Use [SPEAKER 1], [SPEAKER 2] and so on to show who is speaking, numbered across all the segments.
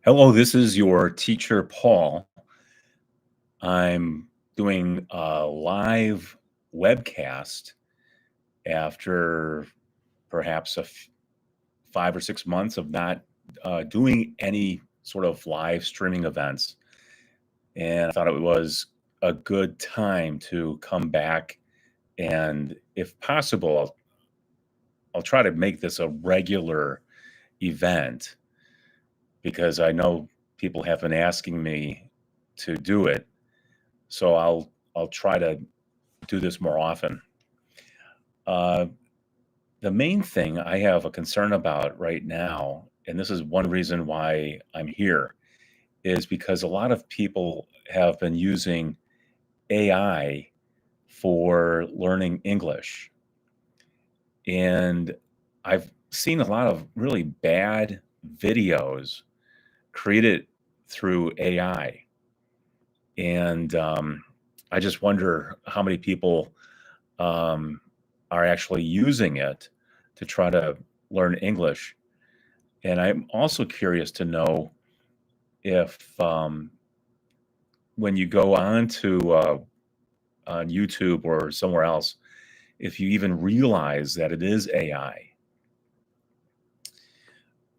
[SPEAKER 1] Hello, this is your teacher, Paul. I'm doing a live webcast after perhaps 5 or 6 months of not doing any sort of live streaming events. And I thought it was a good time to come back. And if possible, I'll try to make this a regular event because I know people have been asking me to do it. So I'll try to do this more often. Uh, the main thing I have a concern about right now, and this is one reason why I'm here, is because a lot of people have been using AI for learning English. And I've seen a lot of really bad videos created through AI. And I just wonder how many people um, are actually using it to try to learn English. And I'm also curious to know if when you go on YouTube or somewhere else, if you even realize that it is AI.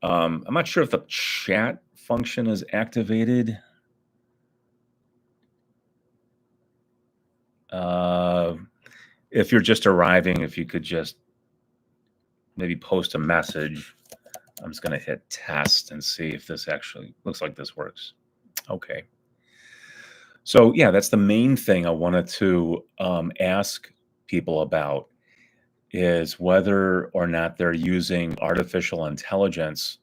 [SPEAKER 1] I'm not sure if the chat function is activated. Uh, if you're just arriving, if you could just maybe post a message. I'm just going to hit test and see if this actually looks like this works. Okay. So, yeah, that's the main thing I wanted to ask people about is whether or not they're using artificial intelligence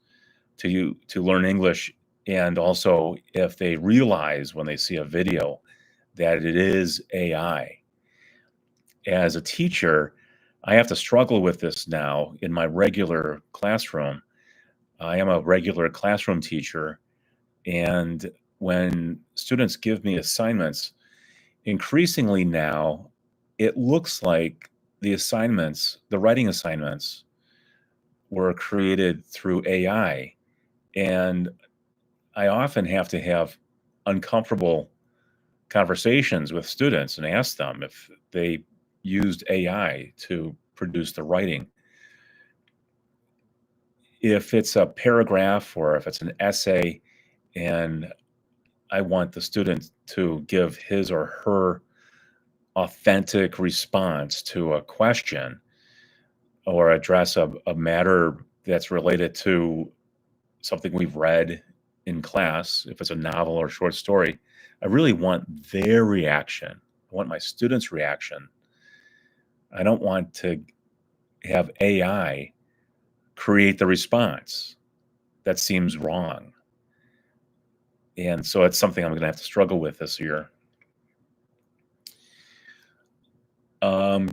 [SPEAKER 1] to learn English, and also if they realize when they see a video that it is AI. As a teacher, I have to struggle with this now in my regular classroom. I am a regular classroom teacher, and when students give me assignments, increasingly now, it looks like the writing assignments were created through AI. And I often have to have uncomfortable conversations with students and ask them if they used AI to produce the writing. If it's a paragraph or if it's an essay, and I want the student to give his or her authentic response to a question or address a matter that's related to something we've read in class, if it's a novel or short story, I really want their reaction. I want my students' reaction. I don't want to have AI create the response. That seems wrong. And so it's something I'm going to have to struggle with this year.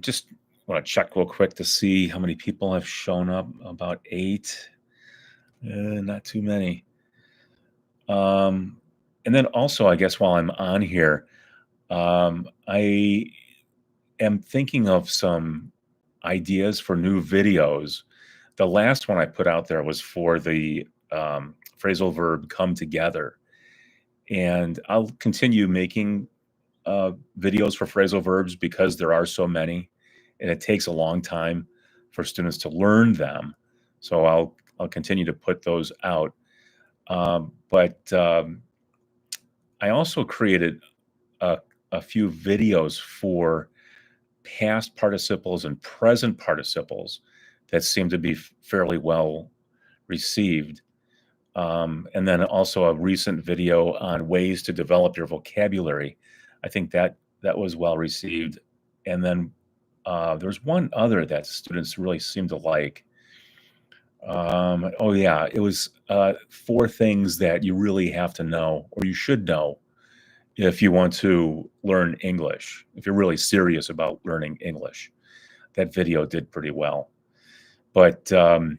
[SPEAKER 1] Just want to check real quick to see how many people have shown up. About 8. Not too many. And then also, I guess while I'm on here, I am thinking of some ideas for new videos. The last one I put out there was for the phrasal verb come together. And I'll continue making videos for phrasal verbs because there are so many, and it takes a long time for students to learn them. So I'll continue to put those out. But I also created a, a few videos for past participles and present participles that seem to be fairly well received. And then also a recent video on ways to develop your vocabulary. I think that was well received. And then there's one other that students really seem to like. Oh yeah, it was 4 things that you really have to know or you should know if you want to learn English, if you're really serious about learning English. That video did pretty well. But the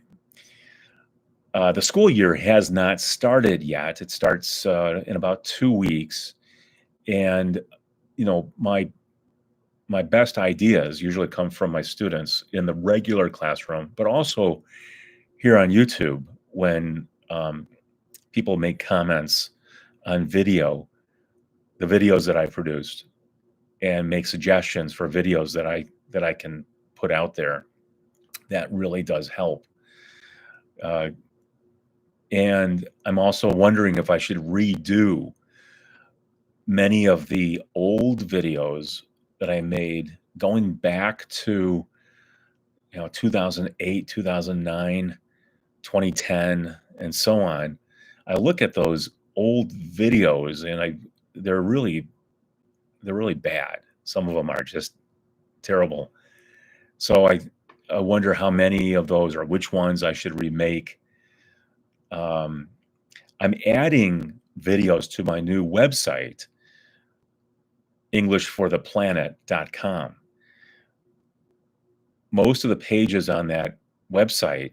[SPEAKER 1] school year has not started yet. It starts in about 2 weeks. And, my best ideas usually come from my students in the regular classroom, but also here on YouTube when people make comments on the videos that I produced, and make suggestions for videos that I can put out there. That really does help. Uh, and I'm also wondering if I should redo many of the old videos that I made going back to 2008, 2009, 2010, and so on. I look at those old videos and they're really bad. Some of them are just terrible. So I wonder how many of those, or which ones I should remake. I'm adding videos to my new website, EnglishForThePlanet.com. Most of the pages on that website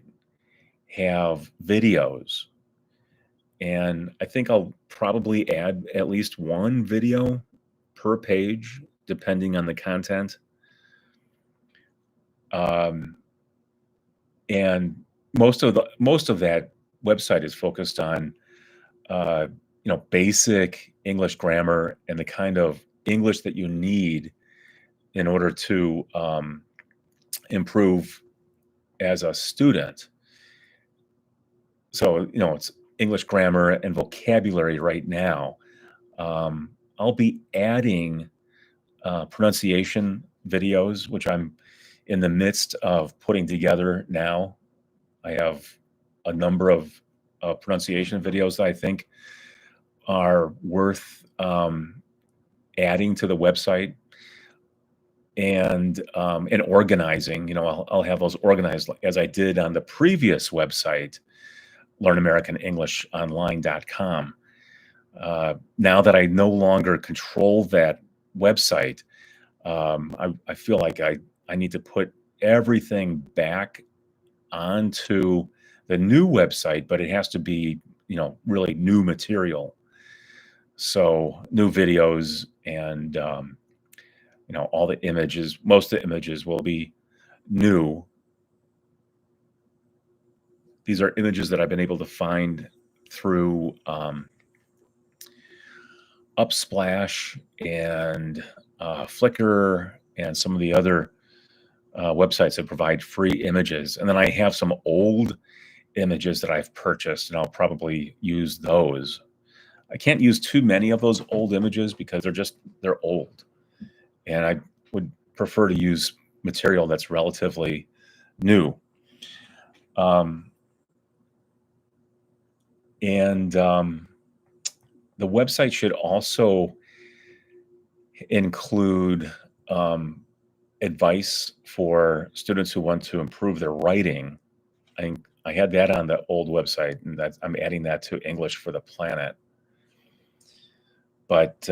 [SPEAKER 1] have videos, and I think I'll probably add at least one video per page, depending on the content. And most of that website is focused on basic English grammar and the kind of English that you need in order to improve as a student. So it's English grammar and vocabulary right now. I'll be adding pronunciation videos, which I'm in the midst of putting together now. I have a number of pronunciation videos that I think are worth adding to the website, and organizing. I'll have those organized as I did on the previous website, LearnAmericanEnglishOnline.com. Now that I no longer control that website, I feel like I need to put everything back onto the new website, but it has to be, really new material. So new videos and, all the images, most of the images will be new. These are images that I've been able to find through Upsplash and Flickr and some of the other websites that provide free images. And then I have some old images that I've purchased, and I'll probably use those. I can't use too many of those old images because they're old. And I would prefer to use material that's relatively new. The website should also include advice for students who want to improve their writing. I had that on the old website, and I'm adding that to English for the Planet. But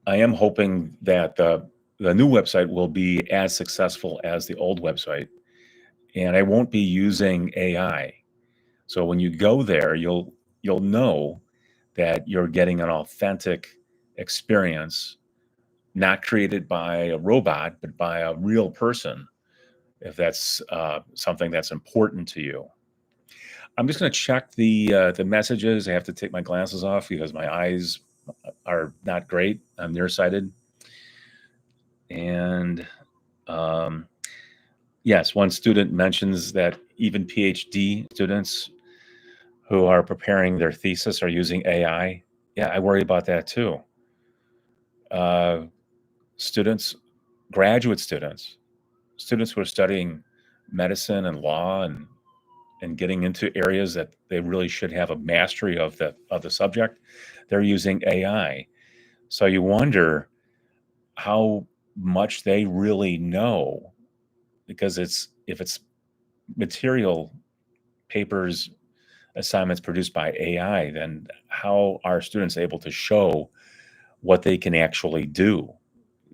[SPEAKER 1] I am hoping that the new website will be as successful as the old website, and I won't be using AI. So when you go there, you'll know that you're getting an authentic experience, not created by a robot, but by a real person, if that's something that's important to you. I'm just going to check the messages. I have to take my glasses off because my eyes are not great. I'm nearsighted. And yes, one student mentions that even PhD students who are preparing their thesis are using AI. Yeah, I worry about that too. Graduate students who are studying medicine and law and getting into areas that they really should have a mastery of the subject, they're using AI. So you wonder how much they really know, because if it's material, papers, assignments produced by AI, then how are students able to show what they can actually do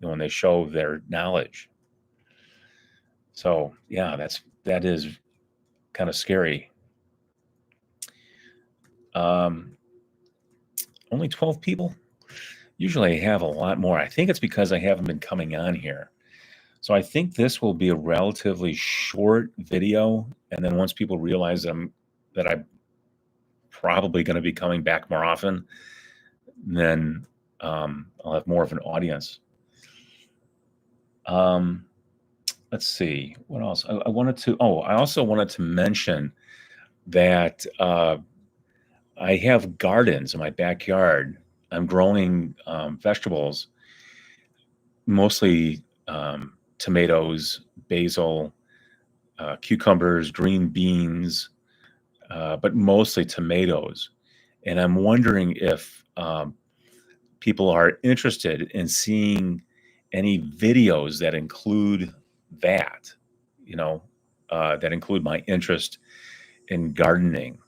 [SPEAKER 1] when they show their knowledge? So yeah, that is kind of scary. Only 12 people. Usually I have a lot more. I think it's because I haven't been coming on here. So I think this will be a relatively short video, and then once people realize that probably going to be coming back more often, then I'll have more of an audience. Let's see what else I wanted to. Oh, I also wanted to mention that I have gardens in my backyard. I'm growing vegetables, mostly tomatoes, basil, cucumbers, green beans, but mostly tomatoes. And I'm wondering if people are interested in seeing any videos that include that, that include my interest in gardening.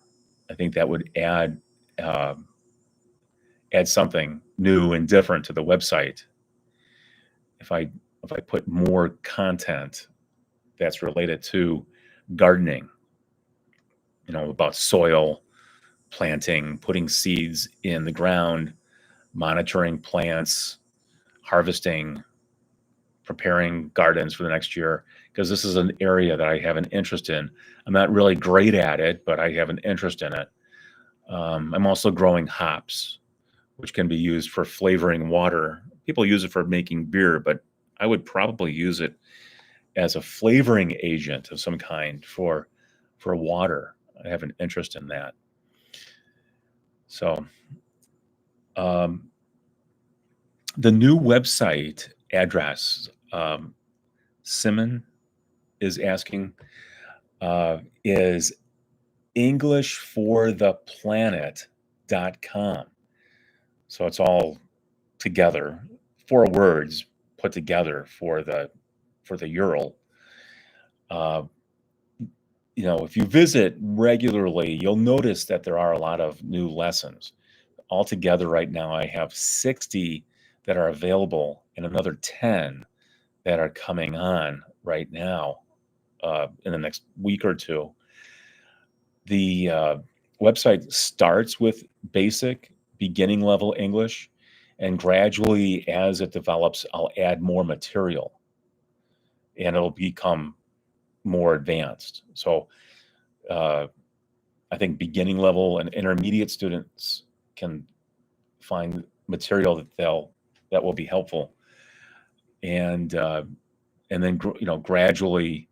[SPEAKER 1] I think that would uh, add something new and different to the website if I put more content that's related to gardening, about soil, planting, putting seeds in the ground, monitoring plants, harvesting, preparing gardens for the next year, because this is an area that I have an interest in. I'm not really great at it, but I have an interest in it. I'm also growing hops, which can be used for flavoring water. People use it for making beer, but I would probably use it as a flavoring agent of some kind for water. I have an interest in that. So the new website address, Simon is asking, is englishfortheplanet.com. So it's all together, 4 words put together for the URL. If you visit regularly, you'll notice that there are a lot of new lessons. Altogether, right now, I have 60 that are available and another 10 that are coming on right now in the next week or two. The website starts with basic, beginning level English, and gradually, as it develops, I'll add more material and it'll become more advanced. So I think beginning level and intermediate students can find material that will be helpful, and then gradually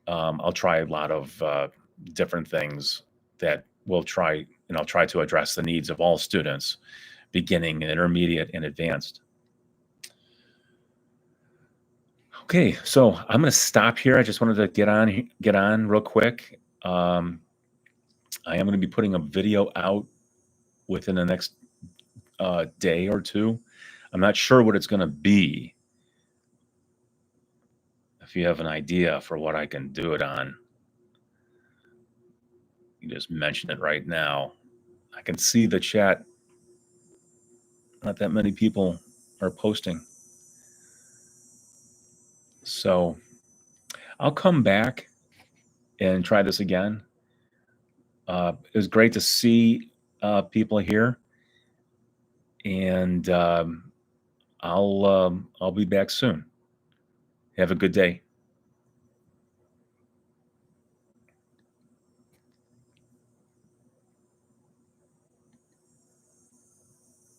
[SPEAKER 1] I'll try a lot of different things that will try I'll try to address the needs of all students, beginning, intermediate, and advanced. Okay, so I'm going to stop here. I just wanted to get on real quick. I am going to be putting a video out within the next day or two. I'm not sure what it's going to be. If you have an idea for what I can do it on, you just mention it right now. I can see the chat. Not that many people are posting. So I'll come back and try this again. It was great to see people here, and I'll be back soon. Have a good day.